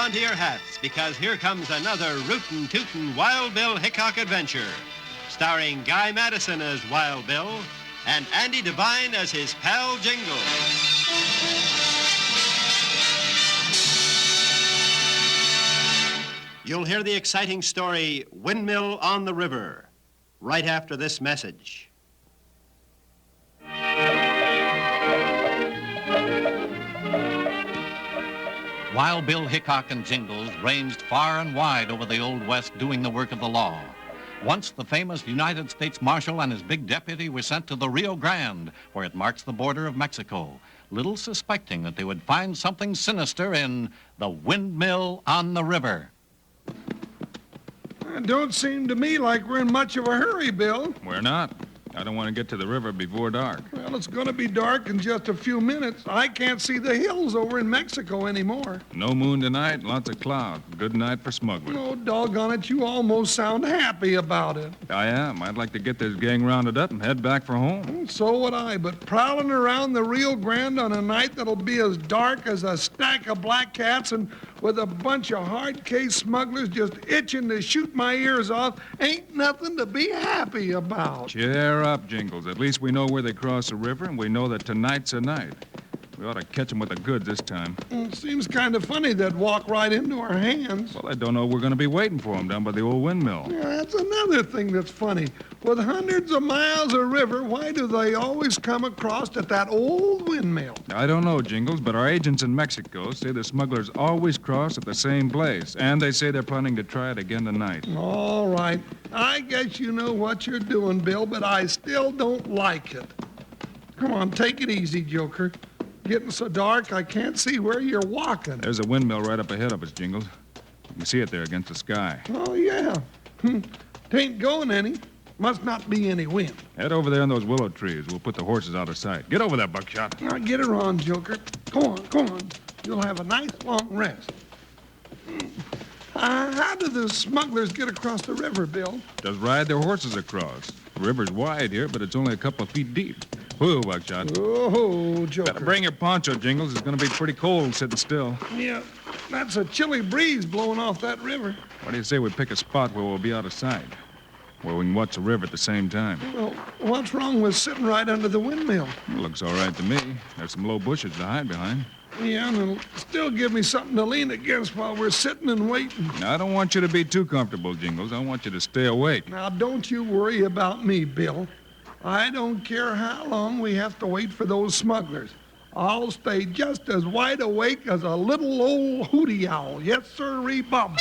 onto your hats, because here comes another rootin' tootin' Wild Bill Hickok adventure, starring Guy Madison as Wild Bill and Andy Devine as his pal Jingles. You'll hear the exciting story, Windmill on the River, right after this message. Wild Bill Hickok and Jingles ranged far and wide over the Old West doing the work of the law. Once the famous United States Marshal and his big deputy were sent to the Rio Grande, where it marks the border of Mexico, little suspecting that they would find something sinister in the Windmill on the River. It don't seem to me like we're in much of a hurry, Bill. We're not. I don't want to get to the river before dark. Well, it's going to be dark in just a few minutes. I can't see the hills over in Mexico anymore. No moon tonight, lots of clouds. Good night for smugglers. Oh, doggone it, you almost sound happy about it. I am. I'd like to get this gang rounded up and head back for home. So would I, but prowling around the Rio Grande on a night that'll be as dark as a stack of black cats and with a bunch of hard-case smugglers just itching to shoot my ears off ain't nothing to be happy about. Cheer up, Jingles. At least we know where they cross the river, and we know that tonight's a night. We ought to catch them with the goods this time. Seems kind of funny they'd walk right into our hands. Well, I don't know we're going to be waiting for them down by the old windmill. Yeah, that's another thing that's funny. With hundreds of miles of river, why do they always come across at that old windmill? I don't know, Jingles, but our agents in Mexico say the smugglers always cross at the same place, and they say they're planning to try it again tonight. All right. I guess you know what you're doing, Bill, but I still don't like it. Come on, take it easy, Joker. Getting so dark, I can't see where you're walking. There's a windmill right up ahead of us, Jingles. You can see it there against the sky. Oh, yeah. Tain't going any. Must not be any wind. Head over there in those willow trees. We'll put the horses out of sight. Get over there, Buckshot. Now, get her on, Joker. Go on. You'll have a nice long rest. How do the smugglers get across the river, Bill? Just ride their horses across. The river's wide here, but it's only a couple of feet deep. Whoa, Buckshot. Oh, Joker. Better bring your poncho, Jingles. It's going to be pretty cold sitting still. Yeah, that's a chilly breeze blowing off that river. What do you say we pick a spot where we'll be out of sight? Where we can watch the river at the same time. Well, what's wrong with sitting right under the windmill? It looks all right to me. There's some low bushes to hide behind. Yeah, and it'll still give me something to lean against while we're sitting and waiting. Now, I don't want you to be too comfortable, Jingles. I want you to stay awake. Now, don't you worry about me, Bill. I don't care how long we have to wait for those smugglers. I'll stay just as wide awake as a little old hooty owl. Yes, sir, Bob.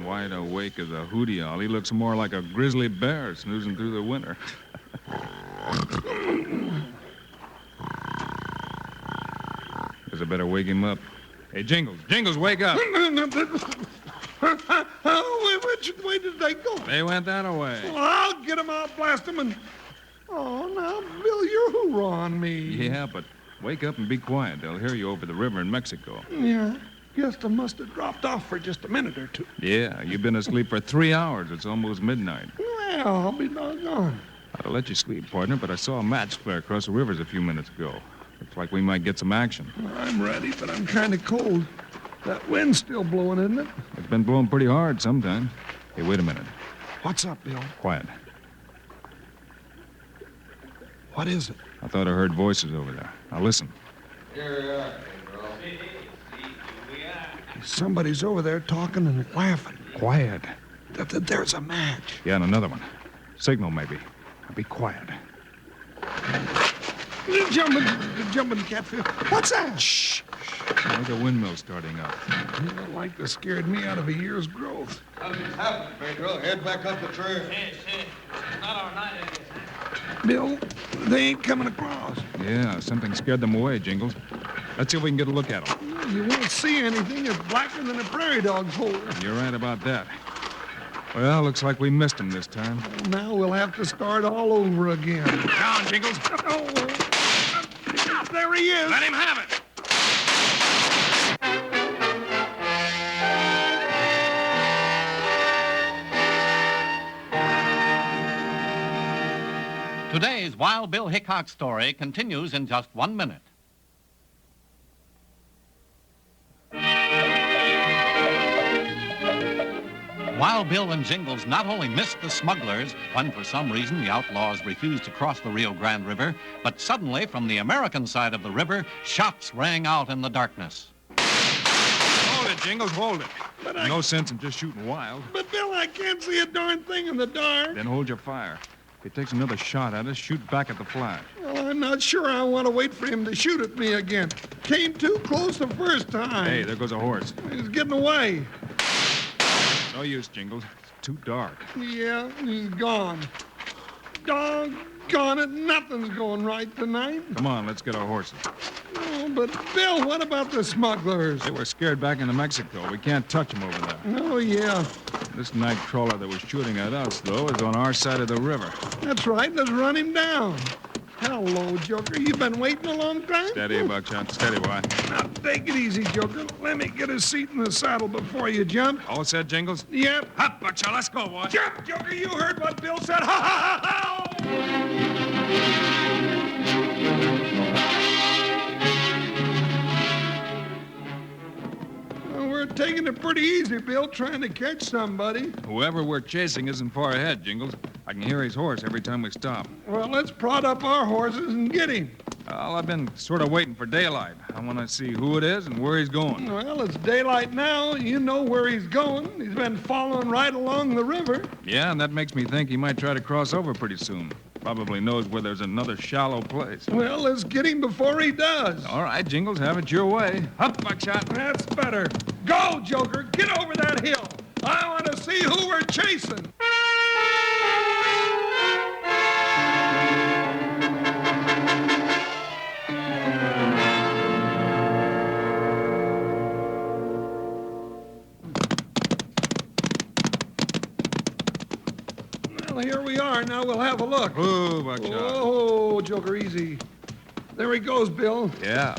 Wide awake as a hooty owl. He looks more like a grizzly bear snoozing through the winter. Guess I better wake him up. Hey, Jingles, wake up. Which way did they go? They went that way. Well, I'll get them, I'll blast them, and... Oh, now, Bill, you're hoorah on me. Yeah, but wake up and be quiet. They'll hear you over the river in Mexico. Yeah, guess I must have dropped off for just a minute or two. Yeah, you've been asleep for 3 hours. It's almost midnight. Well, I'll be doggone. I'll let you sleep, partner, but I saw a match flare across the rivers a few minutes ago. Looks like we might get some action. I'm ready, but I'm kind of cold. That wind's still blowing, isn't it? It's been blowing pretty hard sometimes. Hey, wait a minute. What's up, Bill? Quiet. What is it? I thought I heard voices over there. Now listen. Somebody's over there talking and laughing. Quiet. There's a match. Yeah, and another one. Signal, maybe. Now be quiet. Jumping catfish. What's that? Shh. Like a windmill starting up. Like that scared me out of a year's growth. Nothing's happened, Pedro. Head back up the trail. Not our night, it is. Bill, they ain't coming across. Yeah, something scared them away, Jingles. Let's see if we can get a look at them. You won't see anything. It's blacker than a prairie dog's hole. You're right about that. Well, looks like we missed them this time. Now we'll have to start all over again. Down, Jingles. Oh, there he is. Let him have it. Today's Wild Bill Hickok story continues in just 1 minute. Wild Bill and Jingles not only missed the smugglers when for some reason the outlaws refused to cross the Rio Grande River, but suddenly from the American side of the river, shots rang out in the darkness. Hold it, Jingles, hold it. But No sense in just shooting wild. But, Bill, I can't see a darn thing in the dark. Then hold your fire. If he takes another shot at us, shoot back at the flash. Well, I'm not sure I want to wait for him to shoot at me again. Came too close the first time. Hey, there goes a horse. He's getting away. No use, Jingles. It's too dark. Yeah, he's gone. Doggone it, nothing's going right tonight. Come on, let's get our horses. Oh, but, Bill, what about the smugglers? They were scared back into Mexico. We can't touch them over there. Oh, yeah. This night crawler that was shooting at us, though, is on our side of the river. That's right. Let's run him down. Hello, Joker. You been waiting a long time? Steady, Buckshot. Steady, boy. Now, take it easy, Joker. Let me get a seat in the saddle before you jump. All set, Jingles? Yep. Hop, Buckshot. Let's go, boy. Jump, Joker. You heard what Bill said. Ha, ha, ha, ha! Well, we're taking it pretty easy, Bill, trying to catch somebody. Whoever we're chasing isn't far ahead, Jingles. I can hear his horse every time we stop. Well, let's prod up our horses and get him. Well, I've been sort of waiting for daylight. I want to see who it is and where he's going. Well, it's daylight now. You know where he's going. He's been following right along the river. Yeah, and that makes me think he might try to cross over pretty soon. Probably knows where there's another shallow place. Well, let's get him before he does. All right, Jingles, have it your way. Up, Buckshot. That's better. Go, Joker. Get over that hill. I want to see who we're chasing. Well, here we are. Now we'll have a look. Ooh, Buckshot. Oh, Joker, easy. There he goes, Bill. Yeah,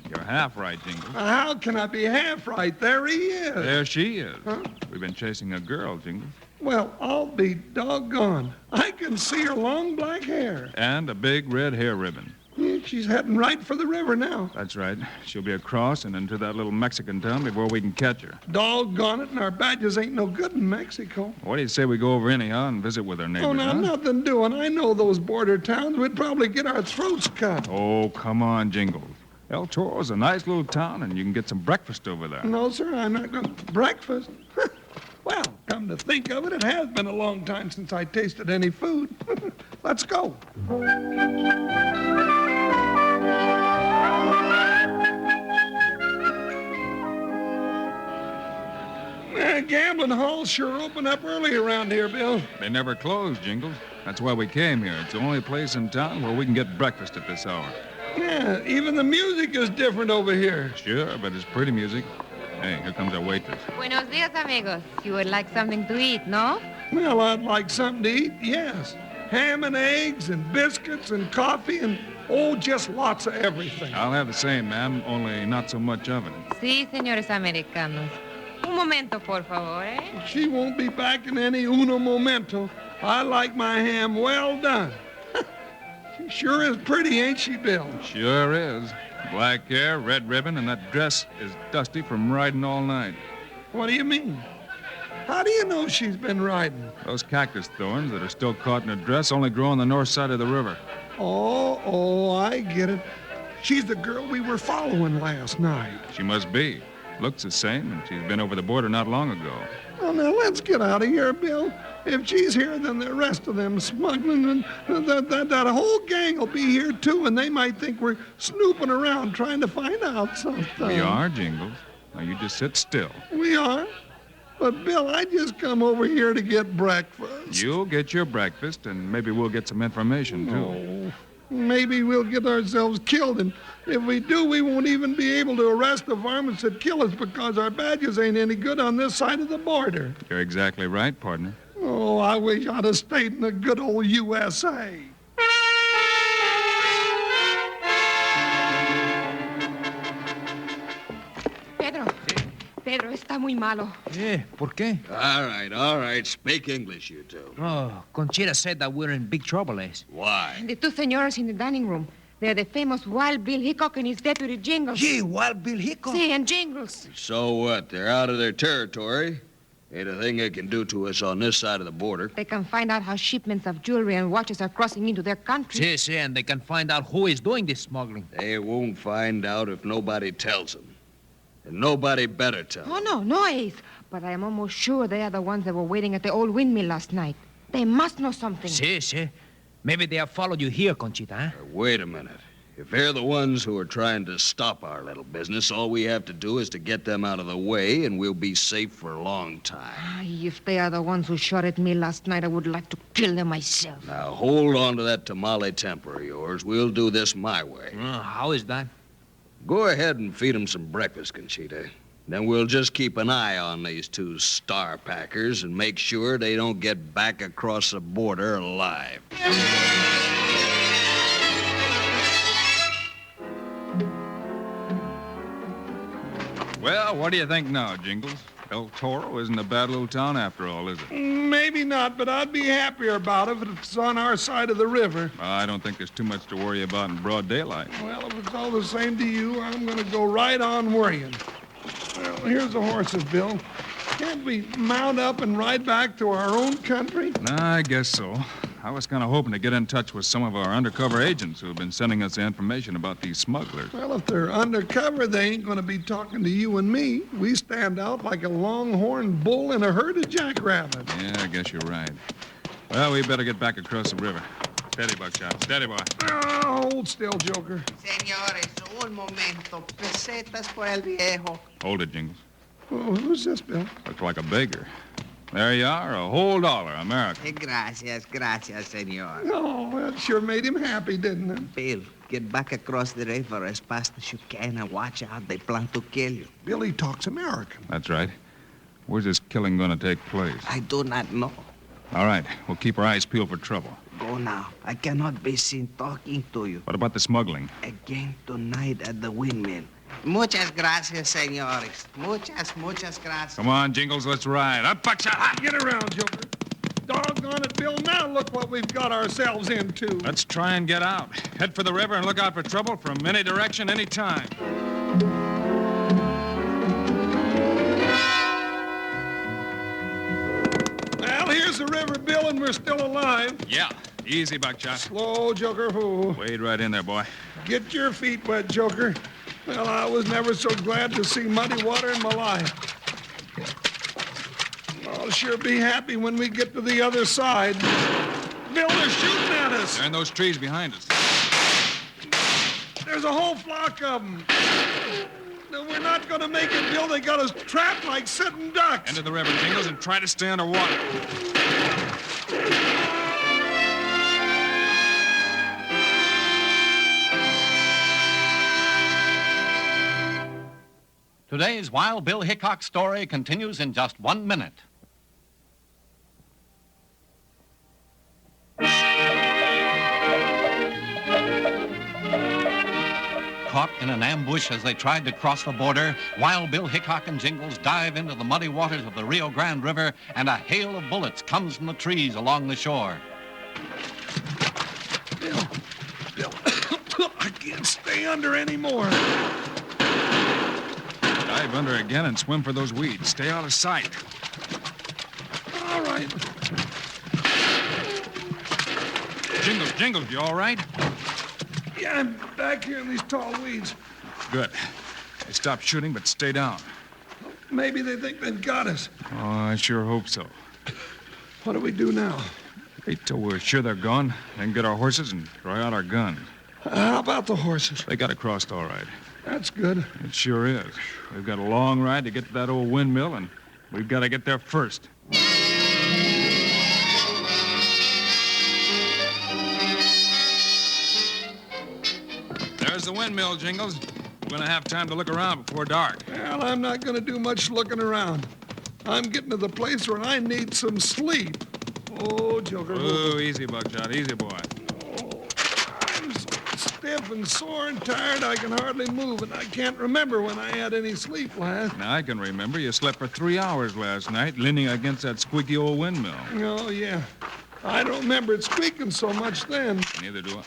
you're half right, Jingles. How can I be half right? There he is. There she is. Huh? We've been chasing a girl, Jingles. Well, I'll be doggone. I can see her long black hair. And a big red hair ribbon. Yeah, she's heading right for the river now. That's right. She'll be across and into that little Mexican town before we can catch her. Doggone it, and our badges ain't no good in Mexico. What do you say we go over anyhow and visit with our neighbors, Oh, now, huh? nothing doing. I know those border towns. We'd probably get our throats cut. Oh, come on, Jingles. El Toro's a nice little town, and you can get some breakfast over there. No, sir, I'm not going to. Breakfast? Well, come to think of it, it has been a long time since I tasted any food. Let's go. Gambling halls sure open up early around here, Bill. They never close, Jingles. That's why we came here. It's the only place in town where we can get breakfast at this hour. Yeah, even the music is different over here. Sure, but it's pretty music. Hey, here comes our waitress. Buenos días, amigos. You would like something to eat, no? Well, I'd like something to eat, yes. Ham and eggs and biscuits and coffee and, oh, just lots of everything. I'll have the same, ma'am, only not so much of it. Sí, señores americanos. Un momento, por favor, eh? She won't be back in any uno momento. I like my ham well done. She sure is pretty, ain't she, Bill? Sure is. Black hair, red ribbon, and that dress is dusty from riding all night. What do you mean? How do you know she's been riding? Those cactus thorns that are still caught in her dress only grow on the north side of the river. Oh, I get it. She's the girl we were following last night. She must be. Looks the same, and she's been over the border not long ago. Well, now, let's get out of here, Bill. If she's here, then the rest of them smuggling, and that whole gang will be here, too, and they might think we're snooping around trying to find out something. We are, Jingles. Now, you just sit still. We are? But, Bill, I just come over here to get breakfast. You'll get your breakfast, and maybe we'll get some information, too. Oh, maybe we'll get ourselves killed, and if we do, we won't even be able to arrest the varmints that kill us because our badges ain't any good on this side of the border. You're exactly right, partner. Oh, I wish I'd have stayed in the good old USA. Pedro está muy malo. ¿Por qué? All right. Speak English, you two. Oh, Conchita said that we're in big trouble, Why? The two senores in the dining room. They're the famous Wild Bill Hickok and his deputy Jingles. Gee, Wild Bill Hickok? See, and Jingles. So what? They're out of their territory. Ain't a thing they can do to us on this side of the border. They can find out how shipments of jewelry and watches are crossing into their country. See, and they can find out who is doing this smuggling. They won't find out if nobody tells them. And nobody better tell them. Oh, no, Ace. But I am almost sure they are the ones that were waiting at the old windmill last night. They must know something. See. Maybe they have followed you here, Conchita, huh? Wait a minute. If they're the ones who are trying to stop our little business, all we have to do is to get them out of the way, and we'll be safe for a long time. If they are the ones who shot at me last night, I would like to kill them myself. Now, hold on to that tamale temper of yours. We'll do this my way. How is that? Go ahead and feed them some breakfast, Conchita. Then we'll just keep an eye on these two star packers and make sure they don't get back across the border alive. Well, what do you think now, Jingles? El Toro isn't a bad little town after all, is it? Maybe not, but I'd be happier about it if it's on our side of the river. Well, I don't think there's too much to worry about in broad daylight. Well, if it's all the same to you, I'm going to go right on worrying. Well, here's the horses, Bill. Can't we mount up and ride back to our own country? I guess so. I was kind of hoping to get in touch with some of our undercover agents who have been sending us the information about these smugglers. Well, if they're undercover, they ain't going to be talking to you and me. We stand out like a longhorn bull in a herd of jackrabbits. Yeah, I guess you're right. Well, we better get back across the river. Steady, Buckshot. Steady, boy. Oh, hold still, Joker. Señores, un momento. Pesetas por el viejo. Hold it, Jingles. Oh, who's this, Bill? Looks like a beggar. There you are, a whole dollar, American. Gracias, señor. Oh, that sure made him happy, didn't it? Bill, get back across the river as fast as you can and watch out. They plan to kill you. Billy talks American. That's right. Where's this killing going to take place? I do not know. All right, we'll keep our eyes peeled for trouble. Go now. I cannot be seen talking to you. What about the smuggling? Again tonight at the windmill. Muchas gracias, señores. Muchas gracias. Come on, Jingles, let's ride. Up, Buckshot! Get around, Joker. Doggone it, Bill. Now look what we've got ourselves into. Let's try and get out. Head for the river and look out for trouble from any direction, any time. Well, here's the river, Bill, and we're still alive. Yeah. Easy, Buckshot. Slow, Joker. Ooh. Wade right in there, boy. Get your feet wet, Joker. Well, I was never so glad to see muddy water in my life. I'll sure be happy when we get to the other side. Bill, they're shooting at us. They're in those trees behind us. There's a whole flock of them. No, we're not going to make it, Bill. They got us trapped like sitting ducks. Into the river, Jingles, and try to stay underwater. Today's Wild Bill Hickok story continues in just 1 minute. Caught in an ambush as they tried to cross the border, Wild Bill Hickok and Jingles dive into the muddy waters of the Rio Grande River, and a hail of bullets comes from the trees along the shore. Bill, I can't stay under anymore. Dive under again and swim for those weeds. Stay out of sight. All right. Jingles, you all right? Yeah, I'm back here in these tall weeds. Good. They stopped shooting, but stay down. Maybe they think they've got us. Oh, I sure hope so. What do we do now? Wait till we're sure they're gone, then get our horses and try out our guns. How about the horses? They got across all right. That's good. It sure is. We've got a long ride to get to that old windmill, and we've got to get there first. There's the windmill, Jingles. We're going to have time to look around before dark. Well, I'm not going to do much looking around. I'm getting to the place where I need some sleep. Oh, Joker. Oh, easy, Buckshot. Easy, boy. Oh, I'm so stiff and sore and tired I can hardly move, and I can't remember when I had any sleep last. Now, I can remember you slept for 3 hours last night, leaning against that squeaky old windmill. Oh, yeah. I don't remember it squeaking so much then. Neither do I.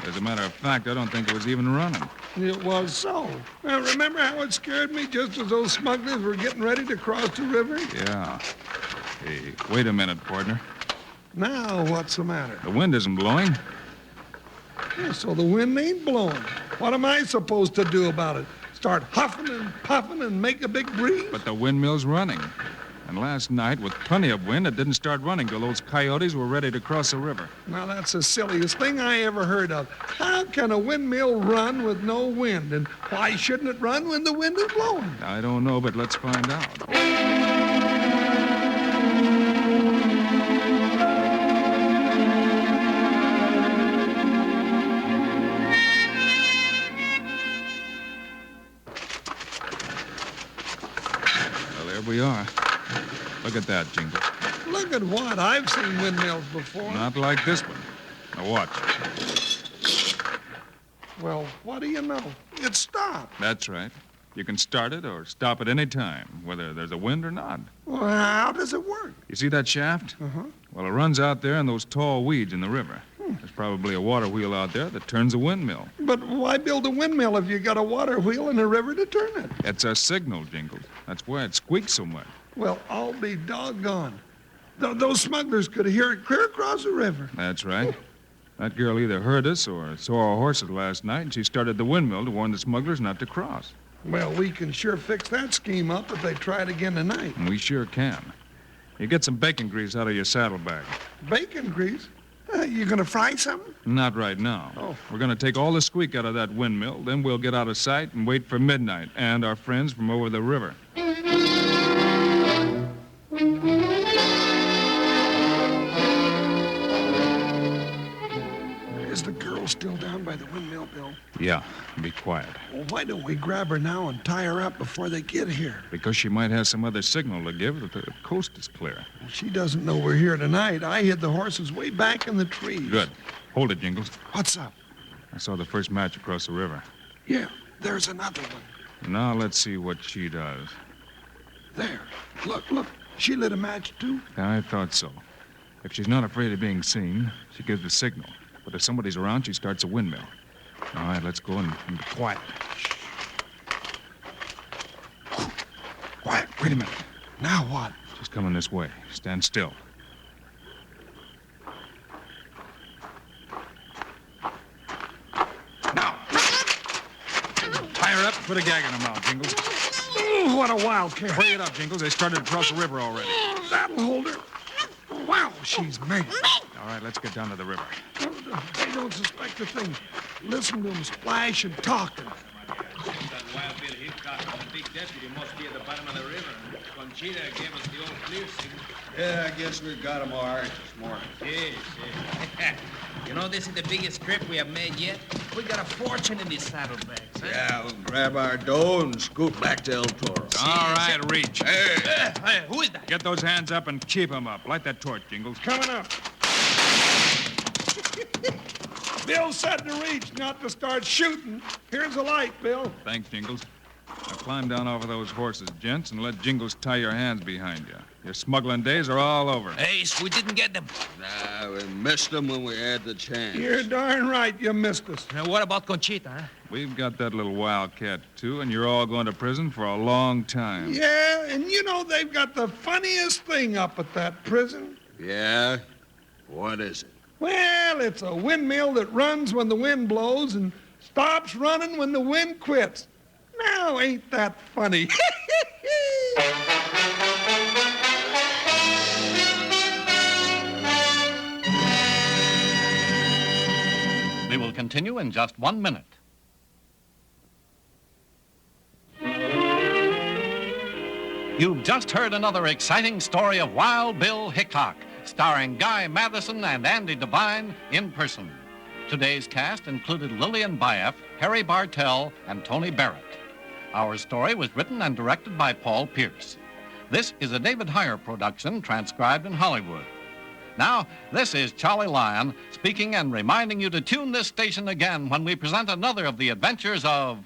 As a matter of fact, I don't think it was even running. It was so. Now, remember how it scared me just as those smugglers were getting ready to cross the river? Yeah. Hey, wait a minute, partner. Now, what's the matter? The wind isn't blowing. Yeah, so the wind ain't blowing. What am I supposed to do about it? Start huffing and puffing and make a big breeze? But the windmill's running. And last night, with plenty of wind, it didn't start running till those coyotes were ready to cross the river. Now, that's the silliest thing I ever heard of. How can a windmill run with no wind? And why shouldn't it run when the wind is blowing? I don't know, but let's find out. Well, there we are. Look at that, Jingles. Look at what? I've seen windmills before. Not like this one. Now watch. Well, what do you know? It stopped. That's right. You can start it or stop it any time, whether there's a wind or not. Well, how does it work? You see that shaft? Uh-huh. Well, it runs out there in those tall weeds in the river. There's probably a water wheel out there that turns a windmill. But why build a windmill if you got a water wheel and a river to turn it? It's a signal, Jingles. That's why it squeaks so much. Well, I'll be doggone. Those smugglers could hear it clear across the river. That's right. That girl either heard us or saw our horses last night, and she started the windmill to warn the smugglers not to cross. Well, we can sure fix that scheme up if they try it again tonight. And we sure can. You get some bacon grease out of your saddlebag. Bacon grease? You gonna fry something? Not right now. Oh. We're going to take all the squeak out of that windmill, then we'll get out of sight and wait for midnight and our friends from over the river. Is the girl still down by the windmill, Bill? Yeah, be quiet. Well, why don't we grab her now and tie her up before they get here? Because she might have some other signal to give that the coast is clear. Well, she doesn't know we're here tonight. I hid the horses way back in the trees. Good. Hold it, Jingles. What's up? I saw the first match across the river. Yeah, there's another one. Now let's see what she does. There. Look. She lit a match, too. I thought so. If she's not afraid of being seen, she gives the signal. But if somebody's around, she starts a windmill. All right, let's go and be quiet. Quiet. Wait a minute. Now what? She's coming this way. Stand still. Now. Tie her up, put a gag in her mouth, Jingles. Oh, what a wildcat. Hurry it up, Jingles. They started to cross the river already. That'll hold her. Wow, she's mad. All right, let's get down to the river. They don't suspect a thing. Listen to them splash and talk. That Wild Bill Hickok and the big deputy must be at the bottom of the river. Conchita gave us the old clear signal. Yeah, I guess we got 'em all right this morning. Yes. You know, this is the biggest trip we have made yet. We got a fortune in these saddlebags, huh? Yeah, we'll grab our dough and scoot back to El Toro. All right, reach. Hey! Hey, who is that? Get those hands up and keep them up. Light that torch, Jingles. Coming up. Bill said to reach, not to start shooting. Here's a light, Bill. Thanks, Jingles. Now climb down off of those horses, gents, and let Jingles tie your hands behind you. Your smuggling days are all over. Ace, we didn't get them. Nah, we missed them when we had the chance. You're darn right you missed us. Now, what about Conchita, huh? We've got that little wildcat, too, and you're all going to prison for a long time. Yeah, and you know they've got the funniest thing up at that prison. Yeah? What is it? Well, it's a windmill that runs when the wind blows and stops running when the wind quits. Now, ain't that funny? We will continue in just 1 minute. You've just heard another exciting story of Wild Bill Hickok, starring Guy Madison and Andy Devine in person. Today's cast included Lillian Baeff, Harry Bartell, and Tony Barrett. Our story was written and directed by Paul Pierce. This is a David Heyer production, transcribed in Hollywood. Now, this is Charlie Lyon speaking and reminding you to tune this station again when we present another of the adventures of...